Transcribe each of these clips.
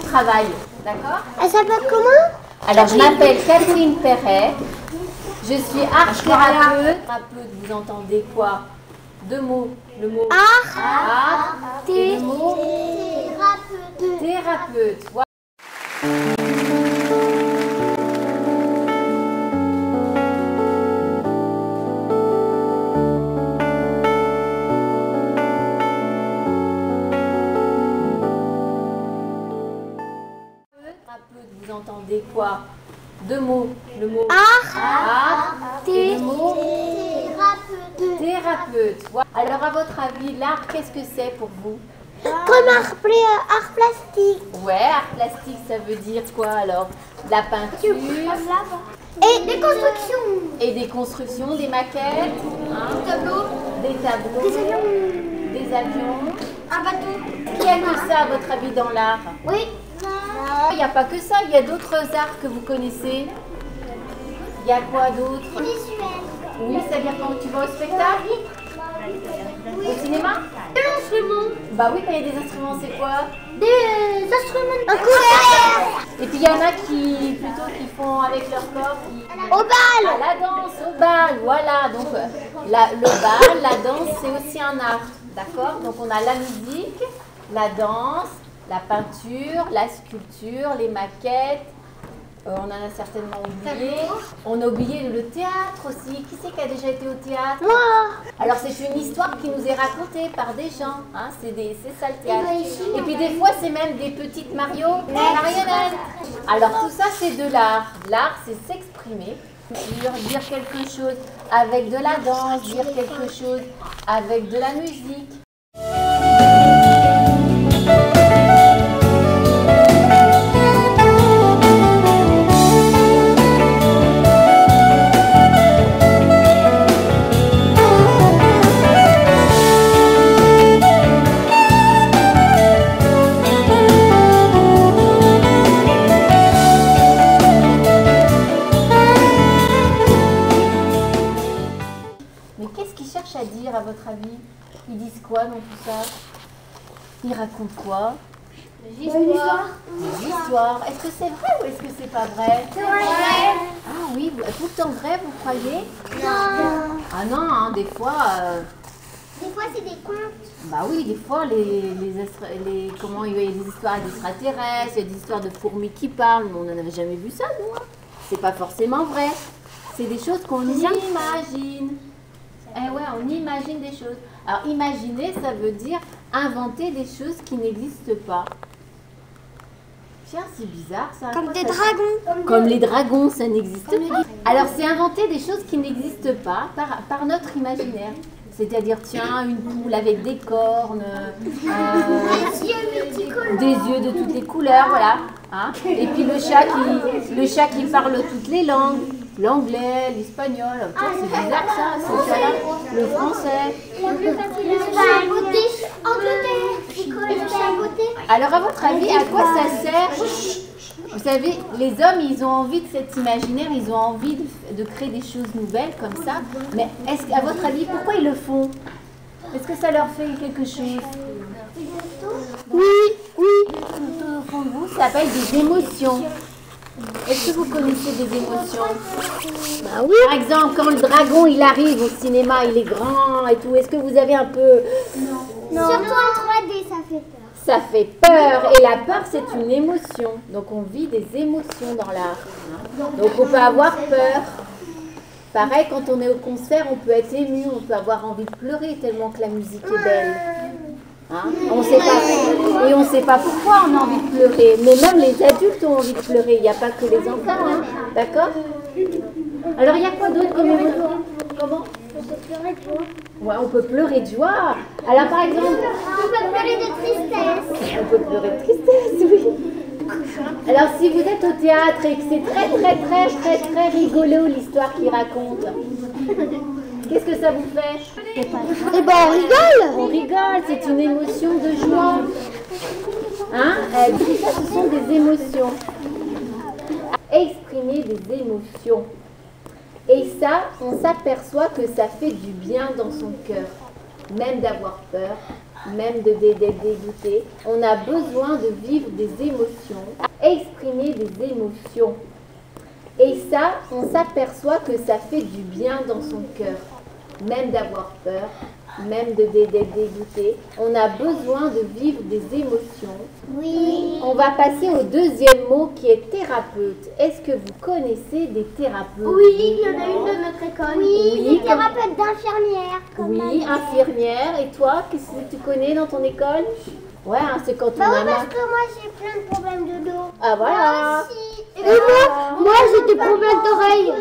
travail. D'accord? Elle s'appelle comment? Alors, je m'appelle Catherine Perret. Je suis art-thérapeute. Thérapeute, vous entendez quoi? Deux mots. Le mot art et le mot thérapeute. Voilà. Vous entendez quoi? Deux mots. Le mot art et le mot thérapeute. Voilà. Alors, à votre avis, l'art, qu'est-ce que c'est pour vous? Comme art plastique. Ouais, art plastique, ça veut dire quoi alors? De la peinture. Et des constructions. Et des constructions, des maquettes. Hein? Des tableaux. Des avions. Un bateau. Il y a que ça, à votre avis, dans l'art? Oui. Il n'y a pas que ça, il y a d'autres arts que vous connaissez. Il y a quoi d'autre? Visuel. Oui, c'est-à-dire quand tu vas au spectacle? Au cinéma? Des instruments. Bah oui, quand il y a des instruments, c'est quoi? Des instruments. Un couvert. Et puis il y en a qui font avec leur corps. Au bal. Ah, la danse, au bal, voilà. Donc le bal, la danse, c'est aussi un art. D'accord? Donc on a la musique, la danse, la peinture, la sculpture, les maquettes. On en a certainement oublié. On a oublié le théâtre aussi. Qui c'est qui a déjà été au théâtre? Moi. Alors c'est une histoire qui nous est racontée par des gens. Hein? C'est ça le théâtre. Et puis des fois c'est même des petites marionnettes. Alors tout ça c'est de l'art. L'art c'est s'exprimer, dire quelque chose avec de la danse, dire quelque chose avec de la musique. À dire à votre avis? Ils disent quoi dans tout ça? Ils racontent quoi? Des histoires. Des histoires. Est-ce que c'est vrai ou est-ce que c'est pas vrai? C'est vrai. Ah oui, tout le temps vrai, vous croyez? Non. Ah non, hein, des fois... Des fois c'est des contes. Bah oui, des fois, comment il y a des histoires d'extraterrestres, il y a des histoires de fourmis qui parlent, mais on n'en avait jamais vu ça, nous. Hein. C'est pas forcément vrai. C'est des choses qu'on imagine. Eh ouais, on imagine des choses. Alors, imaginer, ça veut dire inventer des choses qui n'existent pas. Tiens, c'est bizarre ça. Comme des dragons. Comme les dragons, ça n'existe pas. Alors, c'est inventer des choses qui n'existent pas par notre imaginaire. C'est-à-dire, tiens, une poule avec des cornes, des yeux de toutes les couleurs, voilà. Hein. Et puis le chat qui parle toutes les langues. L'anglais, l'espagnol, c'est bizarre ça, c'est ça là, le français. Alors à votre avis, à quoi ça sert? Vous savez, les hommes, ils ont envie de cet imaginaire, ils ont envie de créer des choses nouvelles comme ça. Mais est-ce qu'à votre avis, pourquoi ils le font? Est-ce que ça leur fait quelque chose? Oui. Tout au fond de vous, ça s'appelle des émotions. Est-ce que vous connaissez des émotions? Bah oui. Par exemple, quand le dragon il arrive au cinéma, il est grand et tout, est-ce que vous avez un peu... Non. Surtout en 3D, ça fait peur. Ça fait peur. Et la peur, c'est une émotion. Donc on vit des émotions dans l'art. Donc on peut avoir peur. Pareil, quand on est au concert, on peut être ému, on peut avoir envie de pleurer tellement que la musique est belle. Hein? On ne sait pas pourquoi on a envie de pleurer, mais même les adultes ont envie de pleurer, il n'y a pas que les enfants, hein? D'accord? Alors il y a quoi d'autre comme émotion? Comment? On peut pleurer de joie. Ouais, on peut pleurer de joie. Alors par exemple, on peut pleurer de tristesse. On peut pleurer de tristesse, oui. Alors si vous êtes au théâtre et que c'est très rigolo l'histoire qu'il raconte, qu'est-ce que ça vous fait? Eh ben on rigole. On rigole, c'est une émotion de joie. Hein? Tout ça, ce sont des émotions. Exprimer des émotions. Et ça, on s'aperçoit que ça fait du bien dans son cœur. même d'avoir peur, même d'être dégoûté. On a besoin de vivre des émotions, exprimer des émotions. Et ça, on s'aperçoit que ça fait du bien dans son cœur, même d'avoir peur, même d'être dégoûté. On a besoin de vivre des émotions. Oui. On va passer au deuxième mot qui est thérapeute. Est-ce que vous connaissez des thérapeutes? Oui, il y en a une de notre école. Oui, Oui, des thérapeutes d'infirmières. Oui, infirmière. Et toi, qu'est-ce que tu connais dans ton école? Ouais, hein, c'est quand on Bah a oui, mal. parce que moi j'ai plein de problèmes de dos. Ah voilà. Et moi j'ai des problèmes d'oreilles.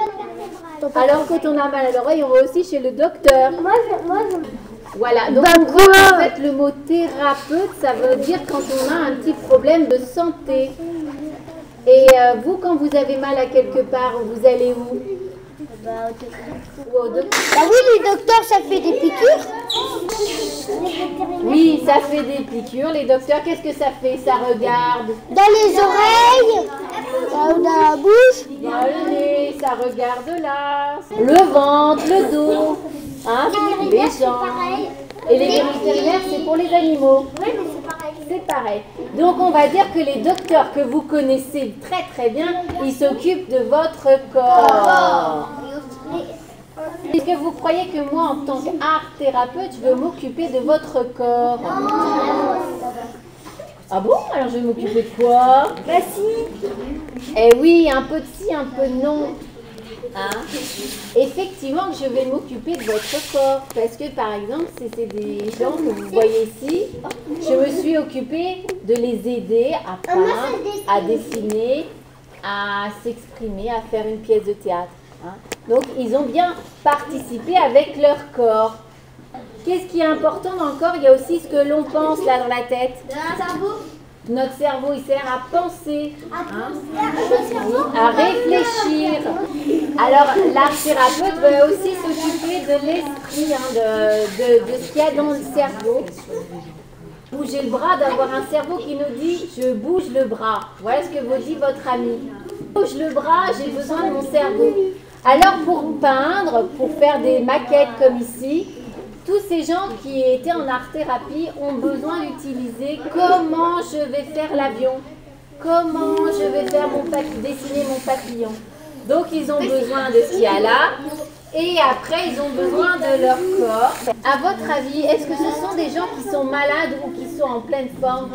Alors quand on a mal à l'oreille, on va aussi chez le docteur. Moi je... Voilà, donc on voit en fait le mot thérapeute, ça veut dire quand on a un petit problème de santé. Et vous, quand vous avez mal à quelque part, vous allez où? Ou au docteur? Bah oui, les docteurs, ça fait des piqûres. Oui, ça fait des piqûres. Les docteurs, qu'est-ce que ça fait? Ça regarde Dans les oreilles, dans la bouche. dans le nez, ça regarde là, le ventre, le dos, hein, les jambes. Et les vétérinaires, c'est pour les animaux. Oui, mais c'est pareil. C'est pareil. Donc on va dire que les docteurs que vous connaissez très très bien, ils s'occupent de votre corps. Est-ce que vous croyez que moi, en tant qu'art thérapeute, je veux m'occuper de votre corps? Ah bon? Alors je vais m'occuper de quoi? Bah si. Eh oui, un peu de si, un peu de non. Hein? Effectivement, je vais m'occuper de votre corps. Parce que par exemple, c'est des gens que vous voyez ici, je me suis occupée de les aider à peindre, à dessiner, à s'exprimer, à faire une pièce de théâtre. Hein? Donc, ils ont bien participé avec leur corps. Qu'est-ce qui est important dans le corps? Il y a aussi ce que l'on pense là dans la tête. Notre cerveau, il sert à penser, hein, à réfléchir. Alors, l'art thérapeute va aussi s'occuper de l'esprit, hein, de ce qu'il y a dans le cerveau. Bouger le bras, d'avoir un cerveau qui nous dit « je bouge le bras ». Voilà ce que vous dit votre ami. Bouge le bras, j'ai besoin de mon cerveau. Alors, pour peindre, pour faire des maquettes comme ici, tous ces gens qui étaient en art-thérapie ont besoin d'utiliser comment je vais faire l'avion, comment je vais faire dessiner mon papillon. Donc ils ont besoin de ce qu'il y a là et après ils ont besoin de leur corps. À votre avis, est-ce que ce sont des gens qui sont malades ou qui sont en pleine forme?